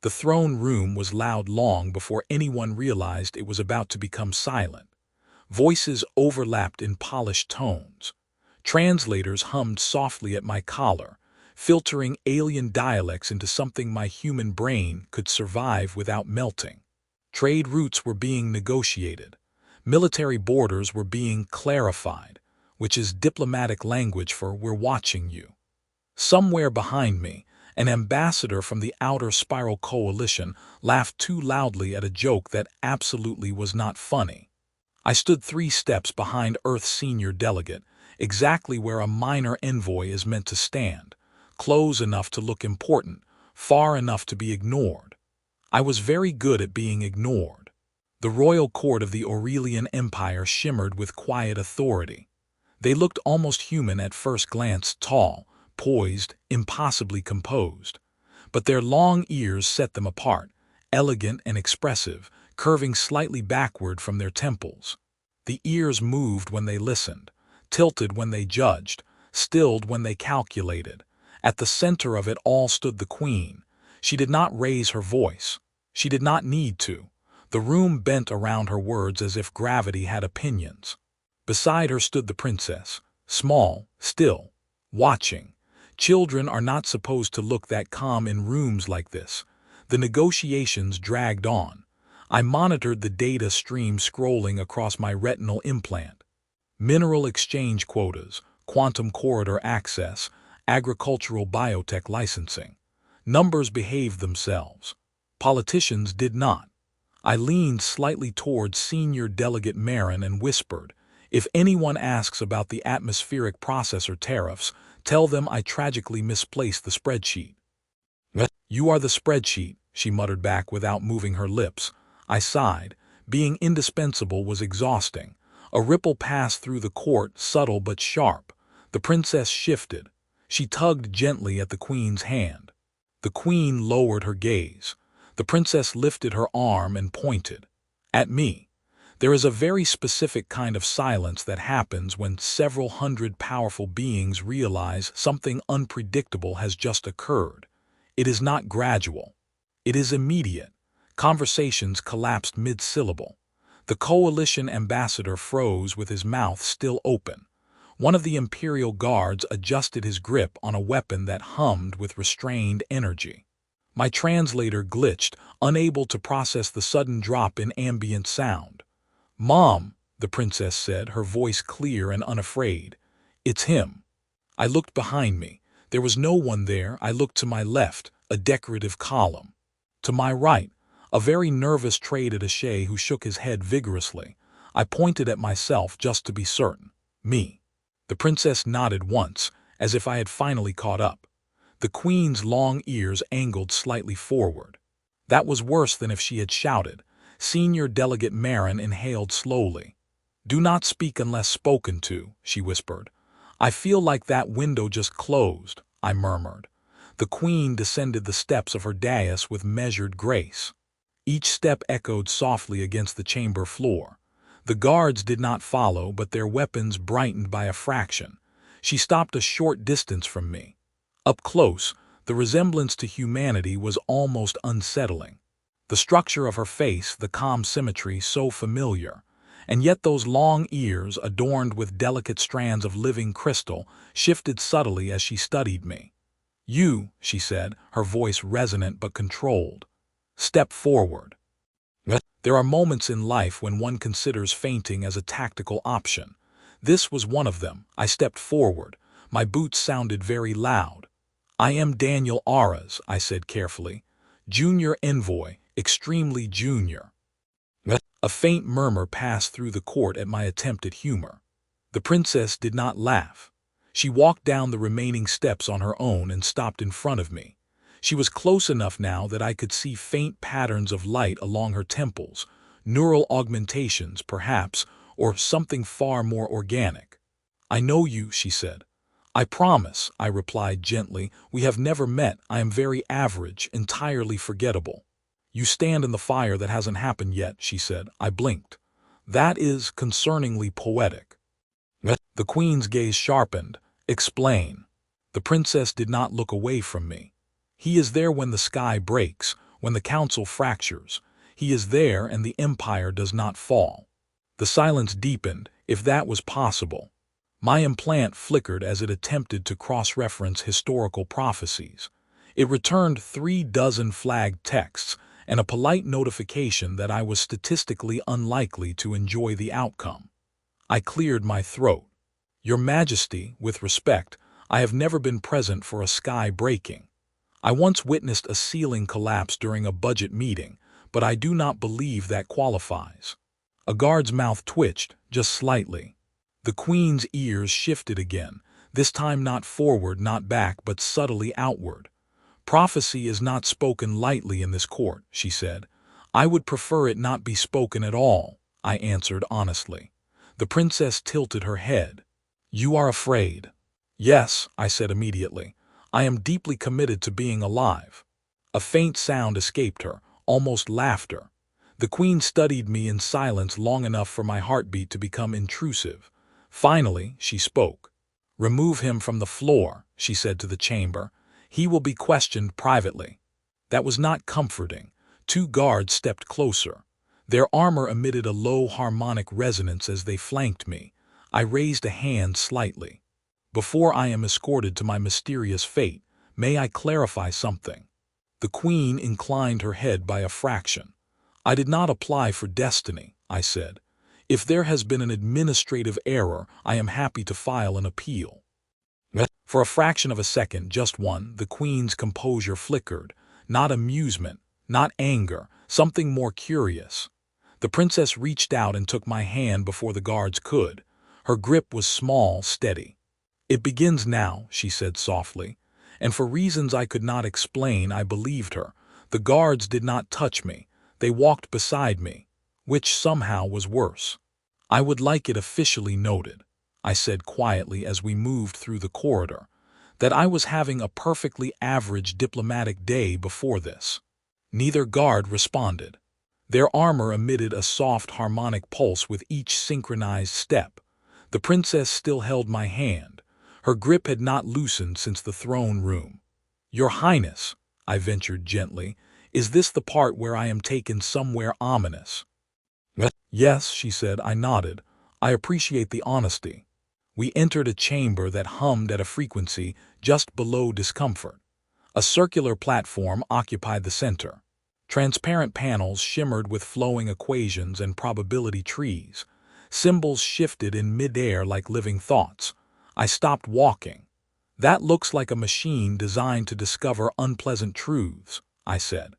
The throne room was loud long before anyone realized it was about to become silent. Voices overlapped in polished tones. Translators hummed softly at my collar, filtering alien dialects into something my human brain could survive without melting. Trade routes were being negotiated. Military borders were being clarified, which is diplomatic language for "we're watching you." Somewhere behind me, an ambassador from the Outer Spiral Coalition laughed too loudly at a joke that absolutely was not funny. I stood 3 steps behind Earth's senior delegate, exactly where a minor envoy is meant to stand, close enough to look important, far enough to be ignored. I was very good at being ignored. The royal court of the Aurelian Empire shimmered with quiet authority. They looked almost human at first glance, tall, poised, impossibly composed. But their long ears set them apart, elegant and expressive, curving slightly backward from their temples. The ears moved when they listened, tilted when they judged, stilled when they calculated. At the center of it all stood the queen. She did not raise her voice. She did not need to. The room bent around her words as if gravity had opinions. Beside her stood the princess, small, still, watching. Children are not supposed to look that calm in rooms like this. The negotiations dragged on. I monitored the data stream scrolling across my retinal implant. Mineral exchange quotas, quantum corridor access, agricultural biotech licensing. Numbers behaved themselves. Politicians did not. I leaned slightly towards Senior Delegate Marin and whispered, "If anyone asks about the atmospheric processor tariffs, tell them I tragically misplaced the spreadsheet." "You are the spreadsheet," she muttered back without moving her lips. I sighed. Being indispensable was exhausting. A ripple passed through the court, subtle but sharp. The princess shifted. She tugged gently at the queen's hand. The queen lowered her gaze. The princess lifted her arm and pointed. At me. There is a very specific kind of silence that happens when several hundred powerful beings realize something unpredictable has just occurred. It is not gradual. It is immediate. Conversations collapsed mid-syllable. The coalition ambassador froze with his mouth still open. One of the Imperial guards adjusted his grip on a weapon that hummed with restrained energy. My translator glitched, unable to process the sudden drop in ambient sound. "Mom," the princess said, her voice clear and unafraid. "It's him." I looked behind me. There was no one there. I looked to my left, a decorative column. To my right, a very nervous trade attaché who shook his head vigorously. I pointed at myself just to be certain. Me. The princess nodded once, as if I had finally caught up. The queen's long ears angled slightly forward. That was worse than if she had shouted. Senior Delegate Marin inhaled slowly. "Do not speak unless spoken to," she whispered. "I feel like that window just closed," I murmured. The queen descended the steps of her dais with measured grace. Each step echoed softly against the chamber floor. The guards did not follow, but their weapons brightened by a fraction. She stopped a short distance from me. Up close, the resemblance to humanity was almost unsettling. The structure of her face, the calm symmetry, so familiar. And yet those long ears, adorned with delicate strands of living crystal, shifted subtly as she studied me. "You," she said, her voice resonant but controlled. "Step forward." There are moments in life when one considers fainting as a tactical option. This was one of them. I stepped forward. My boots sounded very loud. "I am Daniel Aras," I said carefully. "Junior envoy, extremely junior." A faint murmur passed through the court at my attempt at humor. The princess did not laugh. She walked down the remaining steps on her own and stopped in front of me. She was close enough now that I could see faint patterns of light along her temples, neural augmentations, perhaps, or something far more organic. "I know you," she said. "I promise," I replied gently. "We have never met. I am very average, entirely forgettable." "You stand in the fire that hasn't happened yet," she said. I blinked. "That is concerningly poetic." The queen's gaze sharpened. "Explain." The princess did not look away from me. "He is there when the sky breaks, When the council fractures, he is there and the empire does not fall. The silence deepened, if that was possible. My implant flickered as it attempted to cross-reference historical prophecies. It returned 36 flagged texts and a polite notification that I was statistically unlikely to enjoy the outcome. I cleared my throat. Your Majesty, with respect, I have never been present for a sky breaking. I once witnessed a ceiling collapse during a budget meeting, but I do not believe that qualifies. A guard's mouth twitched, just slightly. The Queen's ears shifted again, this time not forward, not back, but subtly outward. Prophecy is not spoken lightly in this court, she said. I would prefer it not be spoken at all, I answered honestly. The princess tilted her head. You are afraid. Yes, I said immediately. I am deeply committed to being alive. A faint sound escaped her, almost laughter. The Queen studied me in silence long enough for my heartbeat to become intrusive. Finally, she spoke. Remove him from the floor, she said to the chamber. He will be questioned privately. That was not comforting. 2 guards stepped closer. Their armor emitted a low harmonic resonance as they flanked me. I raised a hand slightly. Before I am escorted to my mysterious fate, may I clarify something? The Queen inclined her head by a fraction. I did not apply for destiny, I said. If there has been an administrative error, I am happy to file an appeal. For a fraction of a second, just one, the Queen's composure flickered. Not amusement, not anger, something more curious. The princess reached out and took my hand before the guards could. Her grip was small, steady. It begins now, she said softly, and for reasons I could not explain, I believed her. The guards did not touch me. They walked beside me, which somehow was worse. I would like it officially noted, I said quietly as we moved through the corridor, that I was having a perfectly average diplomatic day before this. Neither guard responded. Their armor emitted a soft harmonic pulse with each synchronized step. The princess still held my hand. Her grip had not loosened since the throne room. Your Highness, I ventured gently, is this the part where I am taken somewhere ominous? Yes, she said. I nodded. I appreciate the honesty. We entered a chamber that hummed at a frequency just below discomfort. A circular platform occupied the center. Transparent panels shimmered with flowing equations and probability trees. Symbols shifted in midair like living thoughts. I stopped walking. That looks like a machine designed to discover unpleasant truths, I said.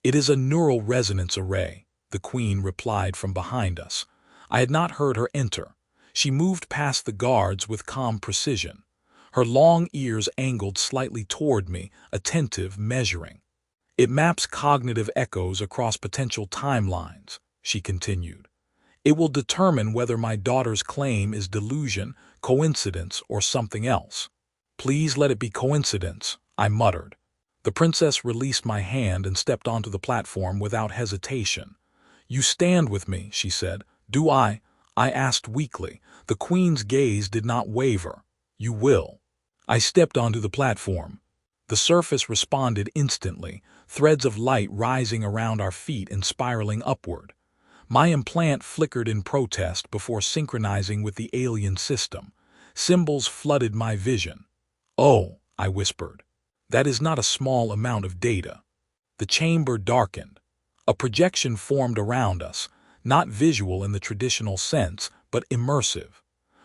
It is a neural resonance array, the Queen replied from behind us. I had not heard her enter. She moved past the guards with calm precision. Her long ears angled slightly toward me, attentive, measuring. It maps cognitive echoes across potential timelines, she continued. It will determine whether my daughter's claim is delusion, coincidence, or something else. Please let it be coincidence, I muttered. The princess released my hand and stepped onto the platform without hesitation. You stand with me, she said. Do I? I asked weakly. The Queen's gaze did not waver. You will. I stepped onto the platform. The surface responded instantly, threads of light rising around our feet and spiraling upward. My implant flickered in protest before synchronizing with the alien system. Symbols flooded my vision. Oh, I whispered. That is not a small amount of data. The chamber darkened. A projection formed around us, not visual in the traditional sense, but immersive.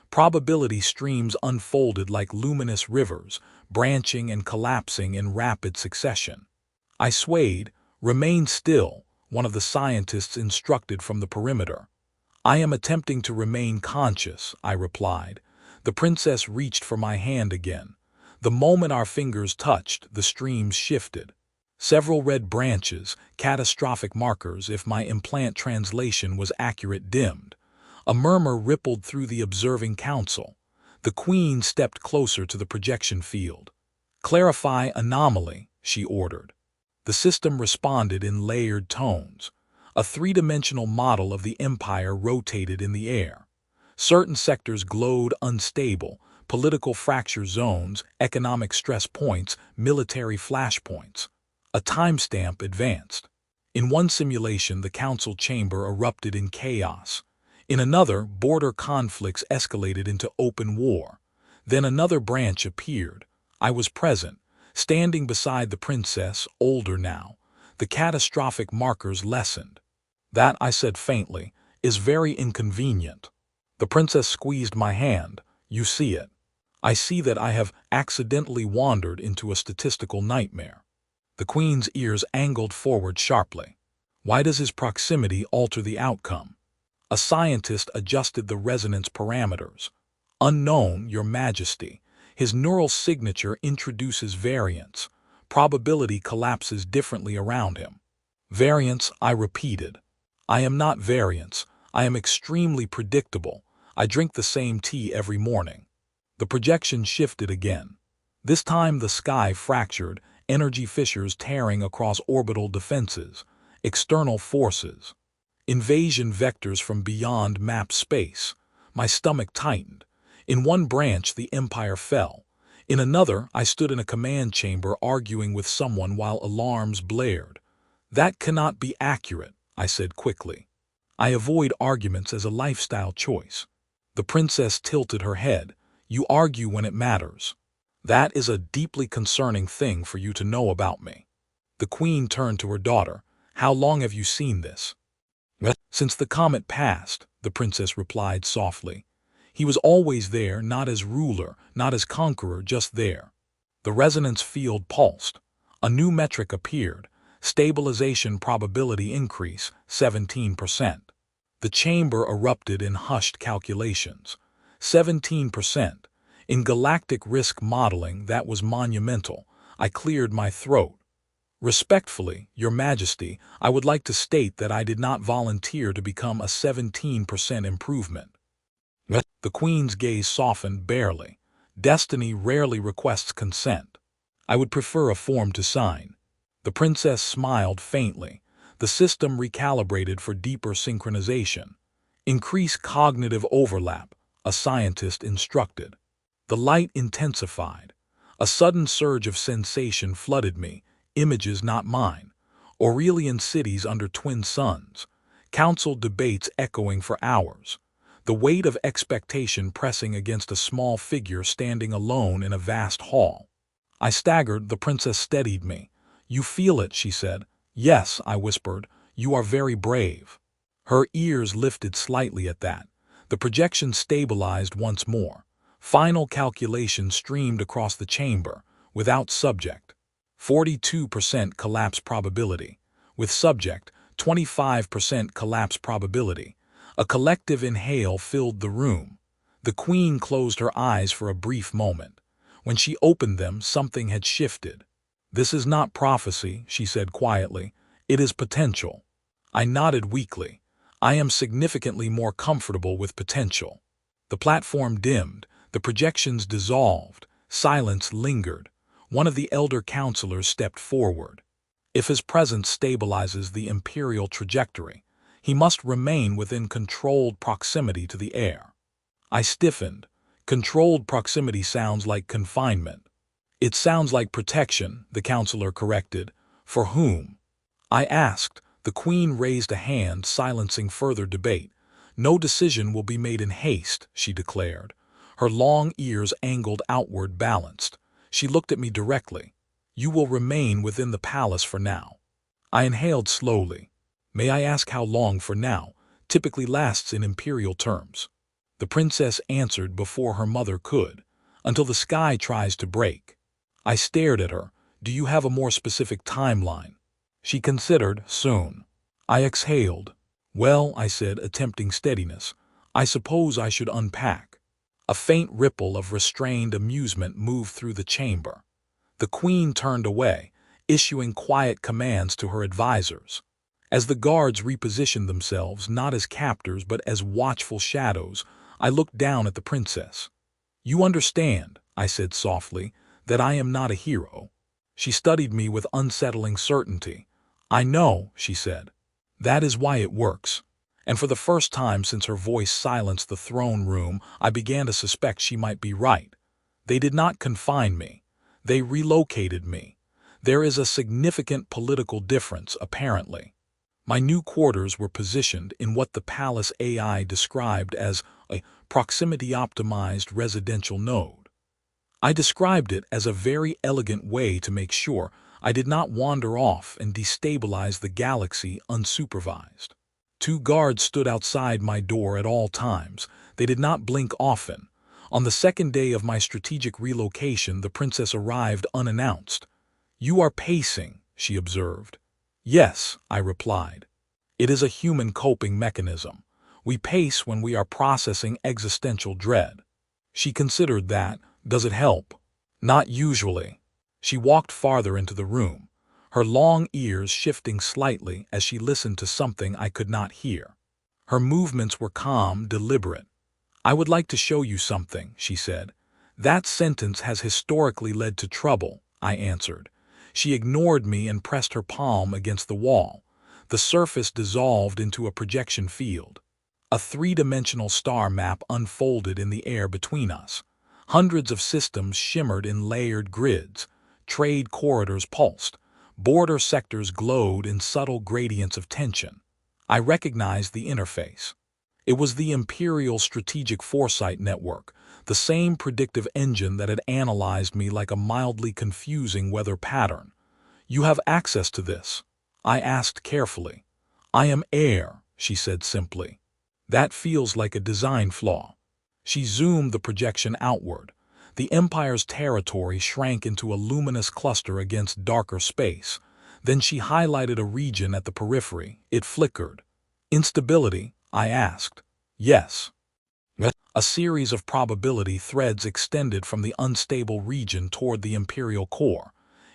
Probability streams unfolded like luminous rivers, branching and collapsing in rapid succession. I swayed, remained still, one of the scientists instructed from the perimeter. I am attempting to remain conscious, I replied. The princess reached for my hand again. The moment our fingers touched, the streams shifted. Several red branches, catastrophic markers if my implant translation was accurate, dimmed. A murmur rippled through the observing council. The Queen stepped closer to the projection field. Clarify anomaly, she ordered. The system responded in layered tones. A three-dimensional model of the empire rotated in the air. Certain sectors glowed unstable, political fracture zones, economic stress points, military flashpoints. A timestamp advanced. In one simulation, the council chamber erupted in chaos. In another, border conflicts escalated into open war. Then another branch appeared. I was present, standing beside the princess, older now. The catastrophic markers lessened. That, I said faintly, is very inconvenient. The princess squeezed my hand. You see it. I see that I have accidentally wandered into a statistical nightmare. The queen's ears angled forward sharply. Why does his proximity alter the outcome? A scientist adjusted the resonance parameters. Unknown, Your Majesty. His neural signature introduces variance. Probability collapses differently around him. Variance, I repeated. I am not variance. I am extremely predictable. I drink the same tea every morning. The projection shifted again. This time the sky fractured, energy fissures tearing across orbital defenses, external forces. Invasion vectors from beyond mapped space. My stomach tightened. In one branch the empire fell. In another I stood in a command chamber arguing with someone while alarms blared. That cannot be accurate, I said quickly. I avoid arguments as a lifestyle choice. The princess tilted her head. You argue when it matters. That is a deeply concerning thing for you to know about me. The queen turned to her daughter. How long have you seen this? Since the comet passed, the princess replied softly. He was always there, not as ruler, not as conqueror, just there. The resonance field pulsed. A new metric appeared. Stabilization probability increase, 17%. The chamber erupted in hushed calculations. 17%. In galactic risk modeling, that was monumental. I cleared my throat. Respectfully, Your Majesty, I would like to state that I did not volunteer to become a 17% improvement. The queen's gaze softened barely. Destiny rarely requests consent. I would prefer a form to sign. The princess smiled faintly. The system recalibrated for deeper synchronization. Increase cognitive overlap, a scientist instructed. The light intensified. A sudden surge of sensation flooded me. Images not mine. Aurelian cities under twin suns. Council debates echoing for hours. The weight of expectation pressing against a small figure standing alone in a vast hall. I staggered. The princess steadied me. You feel it, she said. Yes, I whispered. You are very brave. Her ears lifted slightly at that. The projection stabilized once more. Final calculation streamed across the chamber, without subject. 42% collapse probability. With subject, 25% collapse probability. A collective inhale filled the room. The queen closed her eyes for a brief moment. When she opened them, something had shifted. This is not prophecy, she said quietly. It is potential. I nodded weakly. I am significantly more comfortable with potential. The platform dimmed. The projections dissolved. Silence lingered. One of the elder counselors stepped forward. If his presence stabilizes the imperial trajectory, he must remain within controlled proximity to the air. I stiffened. Controlled proximity sounds like confinement. It sounds like protection, the counselor corrected. For whom? I asked. The queen raised a hand, silencing further debate. No decision will be made in haste, she declared. Her long ears angled outward, balanced. She looked at me directly. You will remain within the palace for now. I inhaled slowly. May I ask how long for now typically lasts in imperial terms? The princess answered before her mother could. Until the sky tries to break. I stared at her. Do you have a more specific timeline? She considered. Soon. I exhaled. Well, I said, attempting steadiness, I suppose I should unpack. A faint ripple of restrained amusement moved through the chamber. The queen turned away, issuing quiet commands to her advisors. As the guards repositioned themselves, not as captors but as watchful shadows, I looked down at the princess. You understand, I said softly, that I am not a hero. She studied me with unsettling certainty. I know, she said. That is why it works. And for the first time since her voice silenced the throne room, I began to suspect she might be right. They did not confine me. They relocated me. There is a significant political difference, apparently. My new quarters were positioned in what the Palace AI described as a proximity-optimized residential node. I described it as a very elegant way to make sure I did not wander off and destabilize the galaxy unsupervised. 2 guards stood outside my door at all times. They did not blink often. On the second day of my strategic relocation, the princess arrived unannounced. "You are pacing," she observed. "Yes," I replied. "It is a human coping mechanism. We pace when we are processing existential dread." She considered that. "Does it help?" "Not usually." She walked farther into the room, her long ears shifting slightly as she listened to something I could not hear. Her movements were calm, deliberate. "I would like to show you something," she said. "That sentence has historically led to trouble," I answered. She ignored me and pressed her palm against the wall. The surface dissolved into a projection field. A 3-dimensional star map unfolded in the air between us. Hundreds of systems shimmered in layered grids. Trade corridors pulsed. Border sectors glowed in subtle gradients of tension. I recognized the interface. It was the Imperial Strategic Foresight Network, the same predictive engine that had analyzed me like a mildly confusing weather pattern. "You have access to this?" I asked carefully. "I am heir," she said simply. "That feels like a design flaw." She zoomed the projection outward. The Empire's territory shrank into a luminous cluster against darker space. Then she highlighted a region at the periphery. It flickered. "Instability?" I asked. "Yes." A series of probability threads extended from the unstable region toward the Imperial core.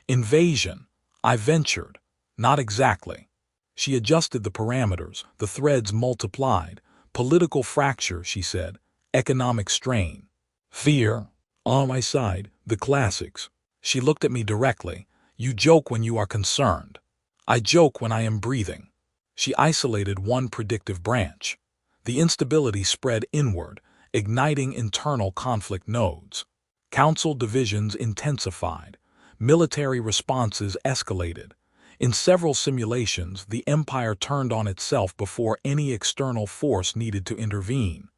"Invasion?" I ventured. "Not exactly." She adjusted the parameters. The threads multiplied. "Political fracture," she said. "Economic strain." "Fear?" On my side, the classics. She looked at me directly. "You joke when you are concerned." "I joke when I am breathing." She isolated one predictive branch. The instability spread inward, igniting internal conflict nodes. Council divisions intensified. Military responses escalated. In several simulations, the Empire turned on itself before any external force needed to intervene.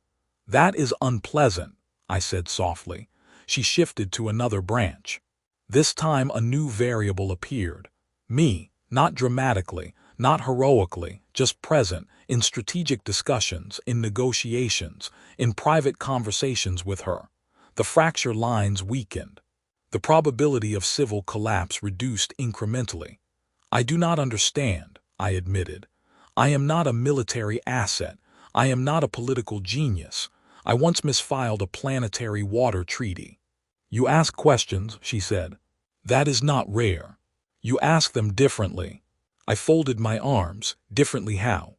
"That is unpleasant," I said softly. She shifted to another branch. This time a new variable appeared. Me, not dramatically, not heroically, just present, in strategic discussions, in negotiations, in private conversations with her. The fracture lines weakened. The probability of civil collapse reduced incrementally. "I do not understand," I admitted. "I am not a military asset. I am not a political genius. I once misfiled a planetary water treaty." "You ask questions," she said. "That is not rare. You ask them differently." I folded my arms. "Differently how?"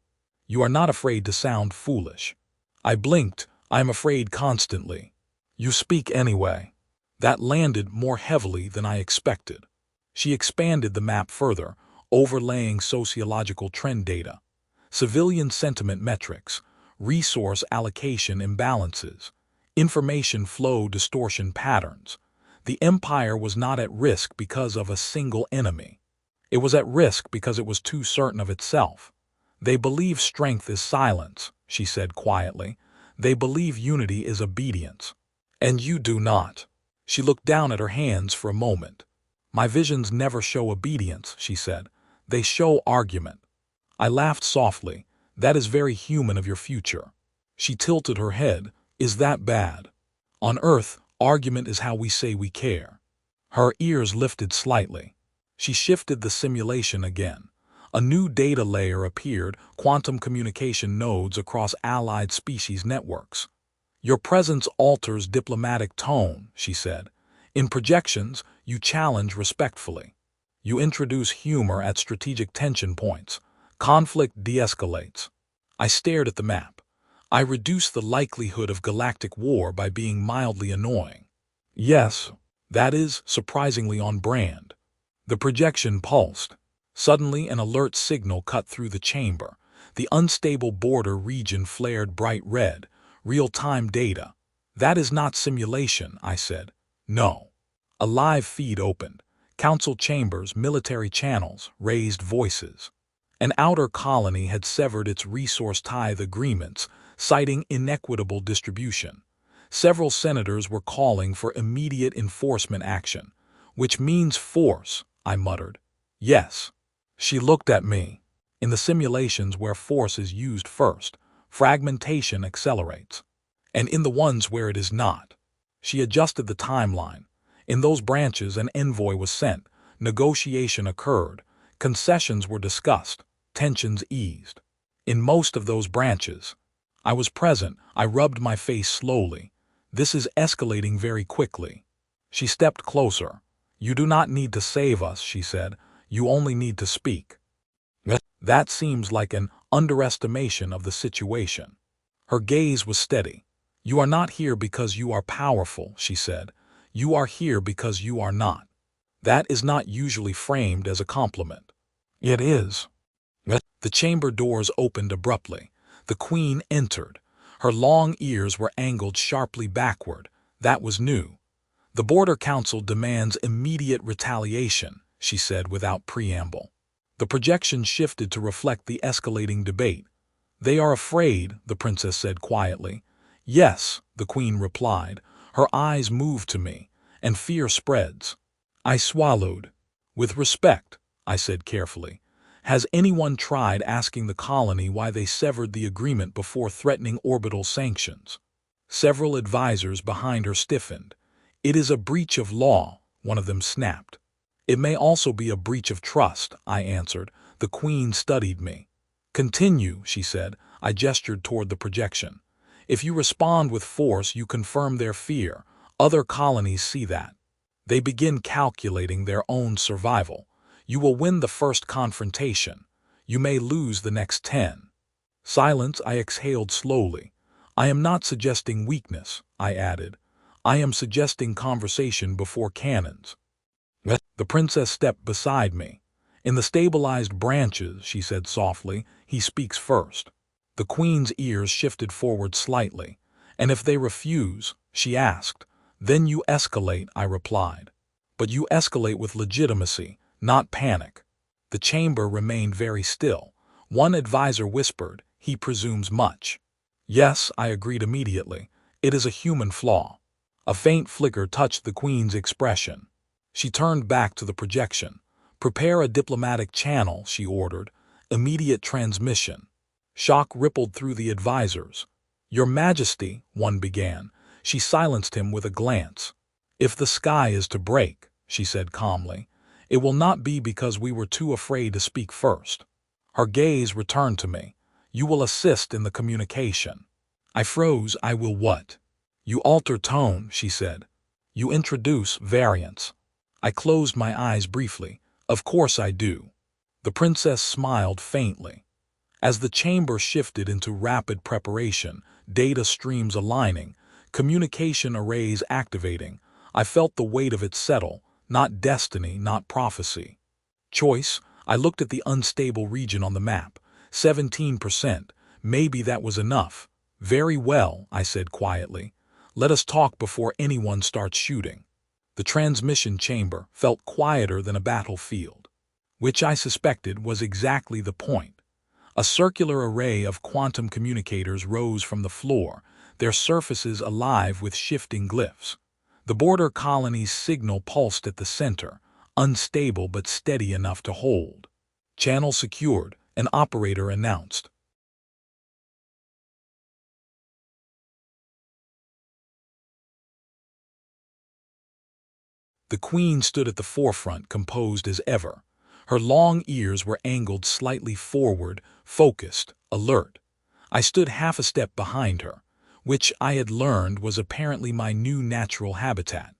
"You are not afraid to sound foolish." I blinked. "I am afraid constantly." "You speak anyway." That landed more heavily than I expected. She expanded the map further, overlaying sociological trend data, civilian sentiment metrics, resource allocation imbalances, information flow distortion patterns. The Empire was not at risk because of a single enemy. It was at risk because it was too certain of itself. "They believe strength is silence," she said quietly. "They believe unity is obedience. And you do not." She looked down at her hands for a moment. "My visions never show obedience," she said. "They show argument." I laughed softly. "That is very human of your future." She tilted her head. "Is that bad?" "On Earth, argument is how we say we care." Her ears lifted slightly. She shifted the simulation again. A new data layer appeared, quantum communication nodes across allied species networks. "Your presence alters diplomatic tone," she said. "In projections, you challenge respectfully. You introduce humor at strategic tension points. Conflict de-escalates." I stared at the map. "I reduce the likelihood of galactic war by being mildly annoying." "Yes, that is surprisingly on brand." The projection pulsed. Suddenly an alert signal cut through the chamber. The unstable border region flared bright red. "Real-time data." "That is not simulation," I said. "No." A live feed opened. Council chambers, military channels, raised voices. An outer colony had severed its resource tithe agreements, citing inequitable distribution. Several senators were calling for immediate enforcement action. Which means force, I muttered. Yes. She looked at me. In the simulations where force is used first, fragmentation accelerates. And in the ones where it is not. She adjusted the timeline. In those branches, an envoy was sent, negotiation occurred, concessions were discussed, tensions eased. In most of those branches, I was present. I rubbed my face slowly. This is escalating very quickly. She stepped closer. You do not need to save us, she said. You only need to speak. That seems like an underestimation of the situation. Her gaze was steady. You are not here because you are powerful, she said. You are here because you are not. That is not usually framed as a compliment. It is. The chamber doors opened abruptly. The queen entered. Her long ears were angled sharply backward. That was new. The Border Council demands immediate retaliation, she said without preamble. The projection shifted to reflect the escalating debate. They are afraid, the princess said quietly. Yes, the queen replied. Her eyes moved to me, and fear spreads. I swallowed. With respect, I said carefully. Has anyone tried asking the colony why they severed the agreement before threatening orbital sanctions? Several advisors behind her stiffened. It is a breach of law, one of them snapped. It may also be a breach of trust, I answered. The queen studied me. Continue, she said. I gestured toward the projection. If you respond with force, you confirm their fear. Other colonies see that. They begin calculating their own survival. You will win the first confrontation. You may lose the next 10. Silence, I exhaled slowly. I am not suggesting weakness, I added. I am suggesting conversation before cannons. The princess stepped beside me. In the stabilized branches, she said softly, he speaks first. The queen's ears shifted forward slightly. And if they refuse, she asked. Then you escalate, I replied. But you escalate with legitimacy, not panic. The chamber remained very still. One advisor whispered, he presumes much. Yes, I agreed immediately. It is a human flaw. A faint flicker touched the queen's expression. She turned back to the projection. Prepare a diplomatic channel, she ordered. Immediate transmission. Shock rippled through the advisors. Your Majesty, one began. She silenced him with a glance. If the sky is to break, she said calmly, it will not be because we were too afraid to speak first. Her gaze returned to me. You will assist in the communication. I froze. I will what? You alter tone, she said. You introduce variance. I closed my eyes briefly. Of course I do. The princess smiled faintly. As the chamber shifted into rapid preparation, data streams aligning, communication arrays activating, I felt the weight of it settle, not destiny, not prophecy. Choice, I looked at the unstable region on the map. 17%. Maybe that was enough. Very well, I said quietly. Let us talk before anyone starts shooting. The transmission chamber felt quieter than a battlefield, which I suspected was exactly the point. A circular array of quantum communicators rose from the floor, their surfaces alive with shifting glyphs. The border colony's signal pulsed at the center, unstable but steady enough to hold. Channel secured, an operator announced. The queen stood at the forefront, composed as ever. Her long ears were angled slightly forward, focused, alert. I stood half a step behind her, which I had learned was apparently my new natural habitat.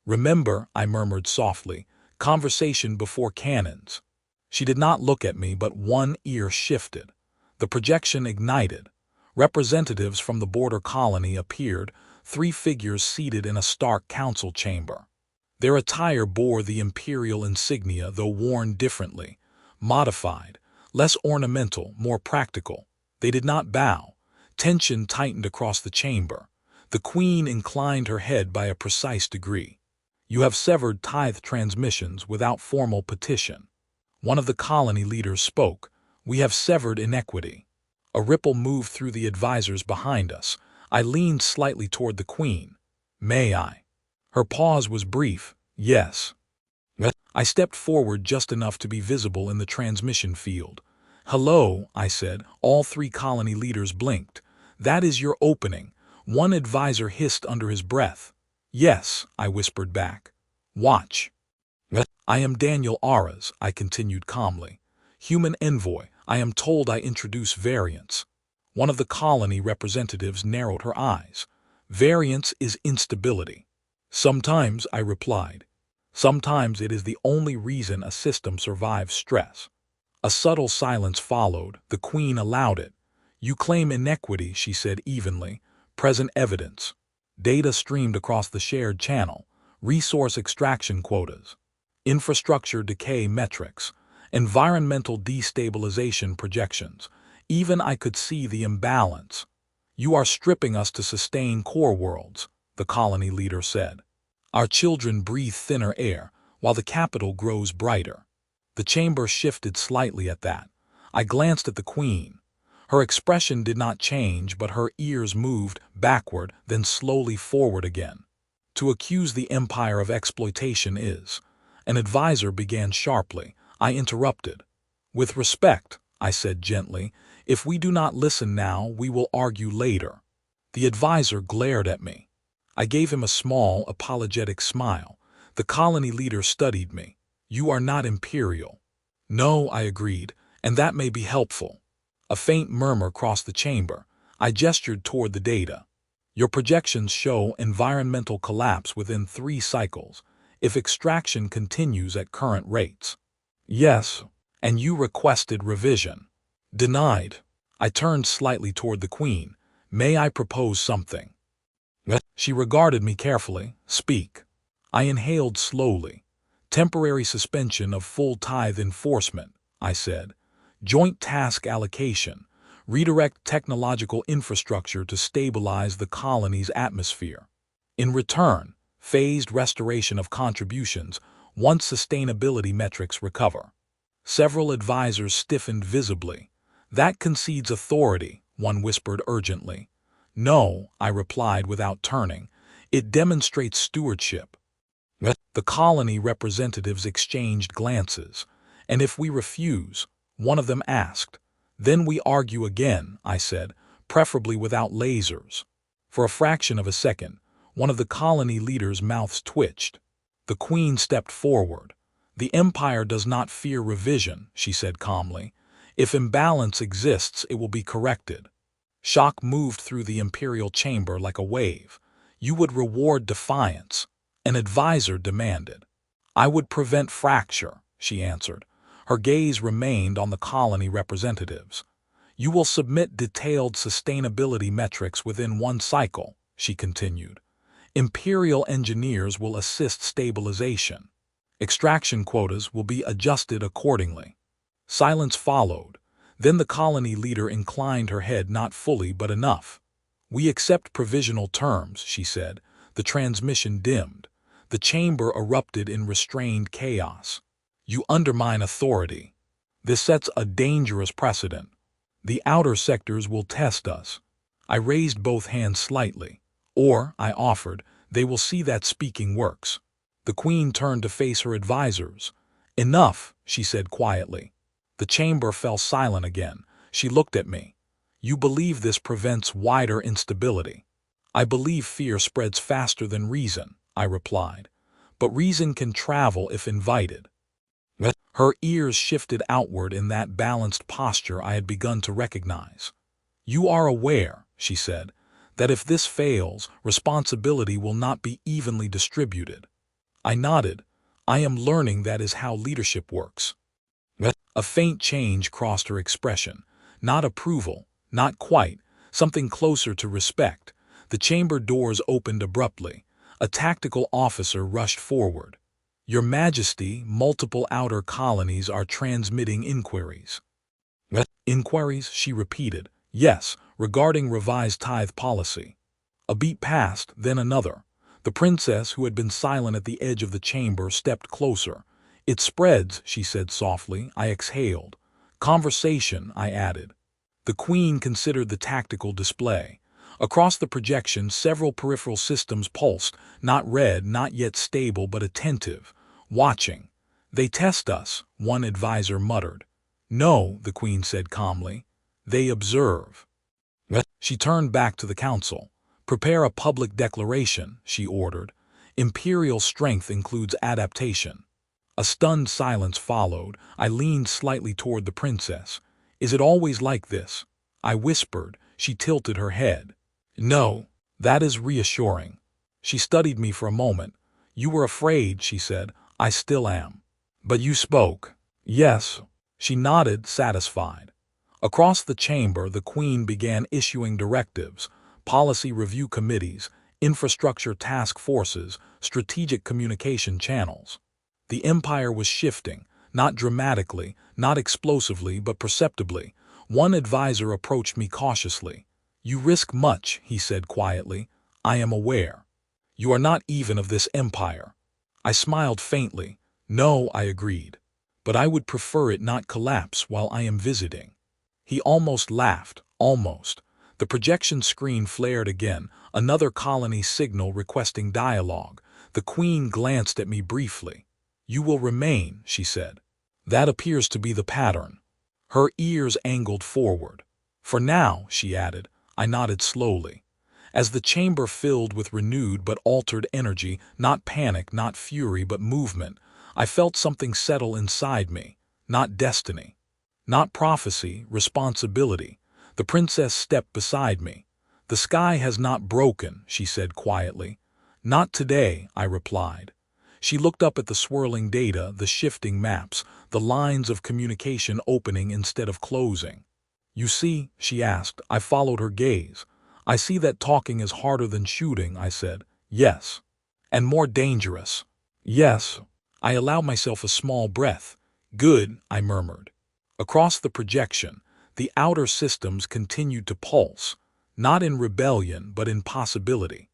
Remember, I murmured softly, conversation before cannons. She did not look at me, but one ear shifted. The projection ignited. Representatives from the border colony appeared, 3 figures seated in a stark council chamber. Their attire bore the imperial insignia, though worn differently, modified, less ornamental, more practical. They did not bow. Tension tightened across the chamber. The queen inclined her head by a precise degree. You have severed tithe transmissions without formal petition. One of the colony leaders spoke. We have severed inequity. A ripple moved through the advisors behind us. I leaned slightly toward the Queen. May I? Her pause was brief. Yes. I stepped forward just enough to be visible in the transmission field. Hello, I said. All three colony leaders blinked. That is your opening. One advisor hissed under his breath. Yes, I whispered back. Watch. I am Daniel Aras, I continued calmly. Human envoy, I am told I introduce variance. One of the colony representatives narrowed her eyes. Variance is instability. Sometimes, I replied. Sometimes it is the only reason a system survives stress. A subtle silence followed. The Queen allowed it. You claim inequity, she said evenly. Present evidence. Data streamed across the shared channel. Resource extraction quotas. Infrastructure decay metrics. Environmental destabilization projections. Even I could see the imbalance. You are stripping us to sustain core worlds, the colony leader said. Our children breathe thinner air, while the capital grows brighter. The chamber shifted slightly at that. I glanced at the Queen. Her expression did not change, but her ears moved backward, then slowly forward again. To accuse the empire of exploitation is. An advisor began sharply. I interrupted. With respect, I said gently, if we do not listen now, we will argue later. The advisor glared at me. I gave him a small, apologetic smile. The colony leader studied me. You are not imperial. No, I agreed, and that may be helpful. A faint murmur crossed the chamber. I gestured toward the data. Your projections show environmental collapse within 3 cycles, if extraction continues at current rates. Yes, and you requested revision. Denied. I turned slightly toward the Queen. May I propose something? She regarded me carefully. Speak. I inhaled slowly. Temporary suspension of full tithe enforcement, I said. Joint task allocation. Redirect technological infrastructure to stabilize the colony's atmosphere. In return, phased restoration of contributions once sustainability metrics recover. Several advisors stiffened visibly. That concedes authority, one whispered urgently. No, I replied without turning. It demonstrates stewardship. The colony representatives exchanged glances. And if we refuse, one of them asked. Then we argue again, I said, preferably without lasers. For a fraction of a second, one of the colony leaders' mouths twitched. The Queen stepped forward. The Empire does not fear revision, she said calmly. If imbalance exists, it will be corrected. Shock moved through the imperial chamber like a wave. You would reward defiance. An advisor demanded. I would prevent fracture, she answered. Her gaze remained on the colony representatives. You will submit detailed sustainability metrics within 1 cycle, she continued. Imperial engineers will assist stabilization. Extraction quotas will be adjusted accordingly. Silence followed. Then the colony leader inclined her head not fully but enough. We accept provisional terms, she said. The transmission dimmed. The chamber erupted in restrained chaos. You undermine authority. This sets a dangerous precedent. The outer sectors will test us. I raised both hands slightly. Or, I offered, they will see that speaking works. The Queen turned to face her advisors. Enough, she said quietly. The chamber fell silent again. She looked at me. You believe this prevents wider instability. I believe fear spreads faster than reason, I replied. But reason can travel if invited. Her ears shifted outward in that balanced posture I had begun to recognize. You are aware, she said, that if this fails, responsibility will not be evenly distributed. I nodded. I am learning that is how leadership works. A faint change crossed her expression. Not approval, not quite, something closer to respect. The chamber doors opened abruptly. A tactical officer rushed forward. Your Majesty, multiple outer colonies are transmitting inquiries. Inquiries, she repeated. Yes, regarding revised tithe policy. A beat passed, then another. The princess, who had been silent at the edge of the chamber, stepped closer. "It spreads," she said softly. I exhaled. "Conversation," I added. The queen considered the tactical display. Across the projection, several peripheral systems pulsed, not red, not yet stable, but attentive, watching. "They test us," one advisor muttered. "No," the queen said calmly. "They observe." She turned back to the council. "Prepare a public declaration," she ordered. "Imperial strength includes adaptation." A stunned silence followed. I leaned slightly toward the princess. "Is it always like this?" I whispered. She tilted her head. "No." "That is reassuring." She studied me for a moment. "You were afraid," she said. "I still am." "But you spoke." "Yes." She nodded, satisfied. Across the chamber, the queen began issuing directives: policy review committees, infrastructure task forces, strategic communication channels. The empire was shifting, not dramatically, not explosively, but perceptibly. One advisor approached me cautiously. "You risk much," he said quietly. "I am aware. You are not even of this empire." I smiled faintly. "No," I agreed. "But I would prefer it not collapse while I am visiting." He almost laughed, almost. The projection screen flared again, another colony signal requesting dialogue. The queen glanced at me briefly. "You will remain," she said. "That appears to be the pattern." Her ears angled forward. "For now," she added. I nodded slowly. As the chamber filled with renewed but altered energy, not panic, not fury, but movement, I felt something settle inside me. Not destiny. Not prophecy, responsibility. The princess stepped beside me. "The sky has not broken," she said quietly. "Not today," I replied. She looked up at the swirling data, the shifting maps, the lines of communication opening instead of closing. "You see," she asked. I followed her gaze. "I see that talking is harder than shooting," I said. "Yes." "And more dangerous." "Yes." I allowed myself a small breath. "Good," I murmured. Across the projection, the outer systems continued to pulse, not in rebellion but in possibility.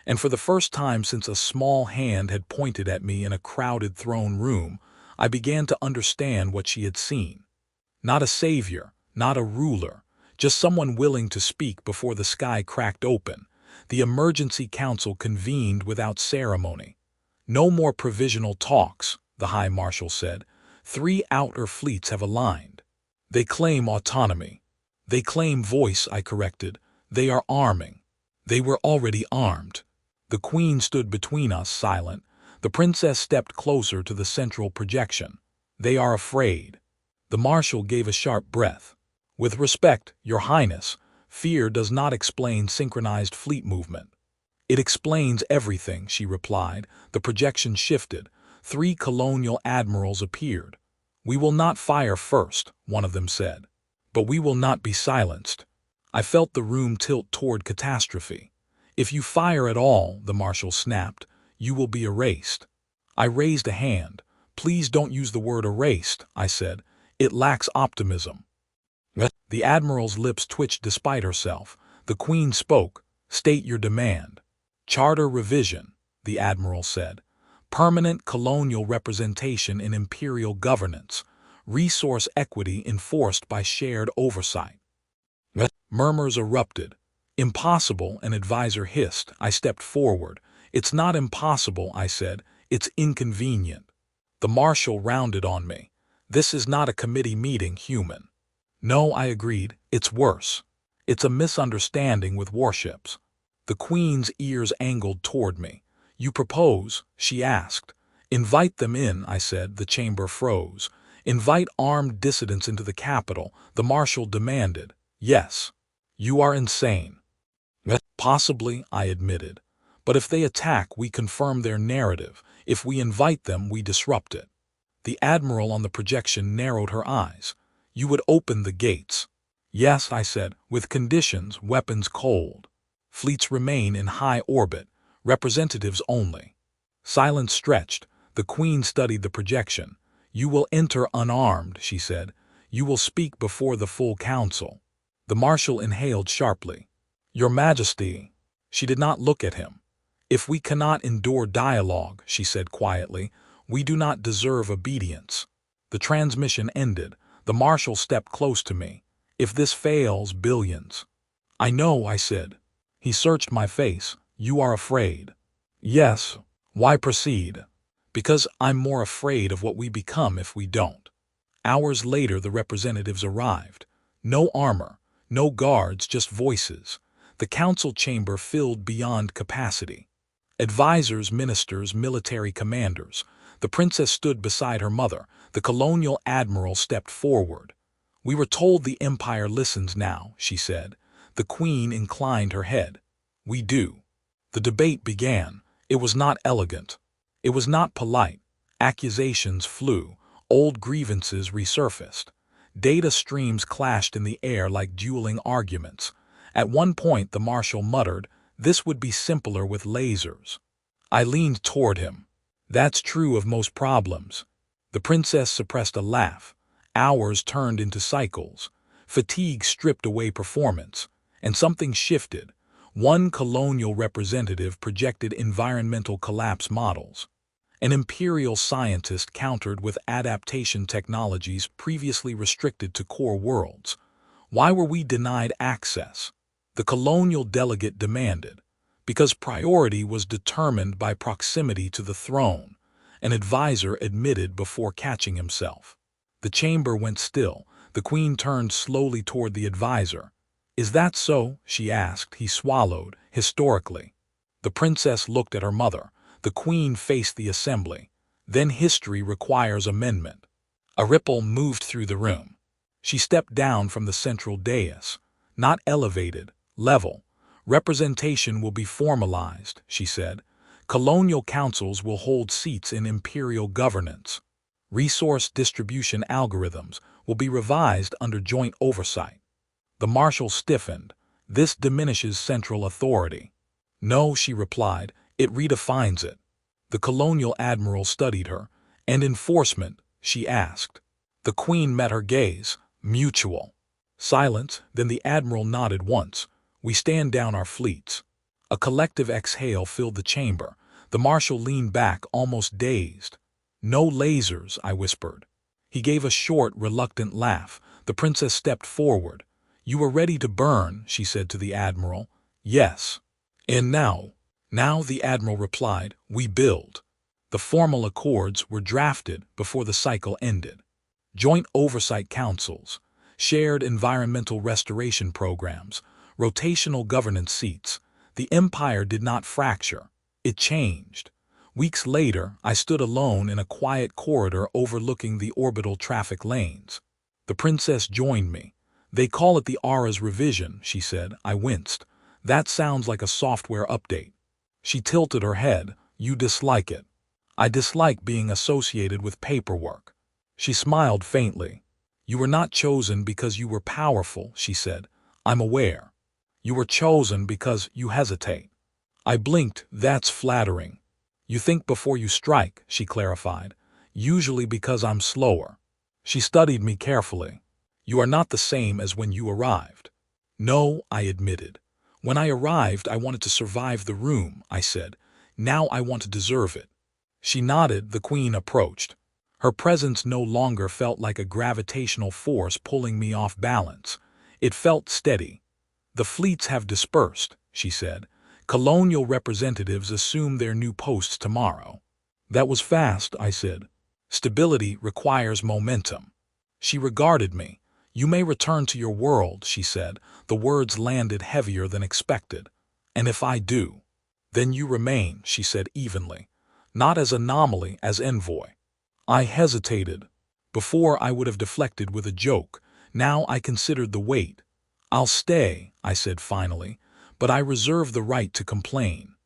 And for the first time since a small hand had pointed at me in a crowded throne room, I began to understand what she had seen. Not a savior, not a ruler, just someone willing to speak before the sky cracked open. The emergency council convened without ceremony. "No more provisional talks," the High Marshal said. "3 outer fleets have aligned. They claim autonomy. They claim voice," I corrected. "They are arming." "They were already armed." The queen stood between us, silent. The princess stepped closer to the central projection. "They are afraid." The marshal gave a sharp breath. "With respect, Your Highness, fear does not explain synchronized fleet movement." "It explains everything," she replied. The projection shifted. 3 colonial admirals appeared. "We will not fire first," one of them said. "But we will not be silenced." I felt the room tilt toward catastrophe. "If you fire at all," the marshal snapped, "you will be erased." I raised a hand. "Please don't use the word erased," I said. "It lacks optimism." The admiral's lips twitched despite herself. The queen spoke. "State your demand." "Charter revision," the admiral said. "Permanent colonial representation in imperial governance. Resource equity enforced by shared oversight." Murmurs erupted. "Impossible," an advisor hissed. I stepped forward. "It's not impossible," I said. "It's inconvenient." The marshal rounded on me. "This is not a committee meeting, human." "No," I agreed. "It's worse. It's a misunderstanding with warships." The queen's ears angled toward me. "You propose?" she asked. "Invite them in," I said. The chamber froze. "Invite armed dissidents into the capital," the marshal demanded. "Yes." "You are insane." "Possibly," I admitted. "But if they attack, we confirm their narrative. If we invite them, we disrupt it." The admiral on the projection narrowed her eyes. "You would open the gates." "Yes," I said, "with conditions, weapons cold. Fleets remain in high orbit, representatives only." Silence stretched. The queen studied the projection. "You will enter unarmed," she said. "You will speak before the full council." The marshal inhaled sharply. "Your Majesty." She did not look at him. If we cannot endure dialogue, she said quietly, we do not deserve obedience. The transmission ended. The marshal stepped close to me. If this fails, billions. I know, I said. He searched my face. You are afraid. Yes. Why proceed? Because I'm more afraid of what we become if we don't. Hours later, the representatives arrived. No armor, no guards, just voices. The council chamber filled beyond capacity. Advisors, ministers, military commanders. The princess stood beside her mother. The colonial admiral stepped forward. We were told the empire listens now, she said. The queen inclined her head. We do. The debate began. It was not elegant. It was not polite. Accusations flew. Old grievances resurfaced. Data streams clashed in the air like dueling arguments. At one point, the marshal muttered, "This would be simpler with lasers." I leaned toward him. That's true of most problems. The princess suppressed a laugh. Hours turned into cycles. Fatigue stripped away performance. And something shifted. One colonial representative projected environmental collapse models. An imperial scientist countered with adaptation technologies previously restricted to core worlds. Why were we denied access? The colonial delegate demanded. Because priority was determined by proximity to the throne, an advisor admitted before catching himself. The chamber went still. The queen turned slowly toward the advisor. Is that so? She asked. He swallowed, historically. The princess looked at her mother. The queen faced the assembly. Then history requires amendment. A ripple moved through the room. She stepped down from the central dais. Not elevated, level. Representation will be formalized, she said. Colonial councils will hold seats in imperial governance. Resource distribution algorithms will be revised under joint oversight. The marshal stiffened. This diminishes central authority. No, she replied, it redefines it. The colonial admiral studied her. And enforcement, she asked. The queen met her gaze. Mutual. Silence, then the admiral nodded once. We stand down our fleets. A collective exhale filled the chamber. The marshal leaned back, almost dazed. No lasers, I whispered. He gave a short, reluctant laugh. The princess stepped forward. You are ready to burn, she said to the admiral. Yes. And now? Now, the admiral replied, we build. The formal accords were drafted before the cycle ended. Joint oversight councils, shared environmental restoration programs, rotational governance seats. The empire did not fracture. It changed. Weeks later, I stood alone in a quiet corridor overlooking the orbital traffic lanes. The princess joined me. They call it the Aura's revision, she said. I winced. That sounds like a software update. She tilted her head. You dislike it. I dislike being associated with paperwork. She smiled faintly. You were not chosen because you were powerful, she said. I'm aware. You were chosen because you hesitate. I blinked. That's flattering. You think before you strike, she clarified. Usually because I'm slower. She studied me carefully. You are not the same as when you arrived. No, I admitted. When I arrived, I wanted to survive the room, I said. Now I want to deserve it. She nodded. The queen approached. Her presence no longer felt like a gravitational force pulling me off balance. It felt steady. The fleets have dispersed, she said. Colonial representatives assume their new posts tomorrow. That was fast, I said. Stability requires momentum. She regarded me. You may return to your world, she said. The words landed heavier than expected. And if I do, then you remain, she said evenly. Not as anomaly, as envoy. I hesitated. Before I would have deflected with a joke. Now I considered the weight. I'll stay, I said finally, but I reserve the right to complain.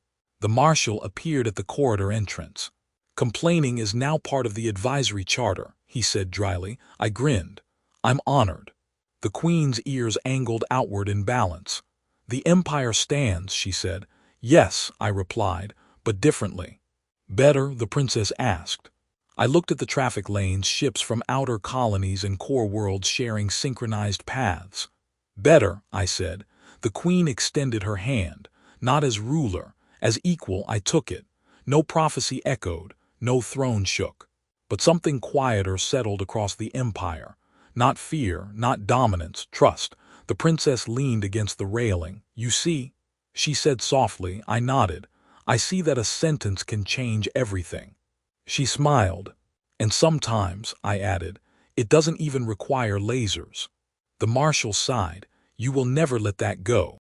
The marshal appeared at the corridor entrance. Complaining is now part of the advisory charter, he said dryly. I grinned. I'm honored. The queen's ears angled outward in balance. The empire stands, she said. Yes, I replied, but differently. Better, the princess asked. I looked at the traffic lanes, ships from outer colonies and core worlds sharing synchronized paths. Better, I said. The queen extended her hand, not as ruler, As equal, I took it. No prophecy echoed, no throne shook. But something quieter settled across the empire. Not fear, not dominance, trust. The princess leaned against the railing. "You see," she said softly. I nodded. "I see that a sentence can change everything." She smiled. "And sometimes," I added, "it doesn't even require lasers." The marshal sighed. "You will never let that go."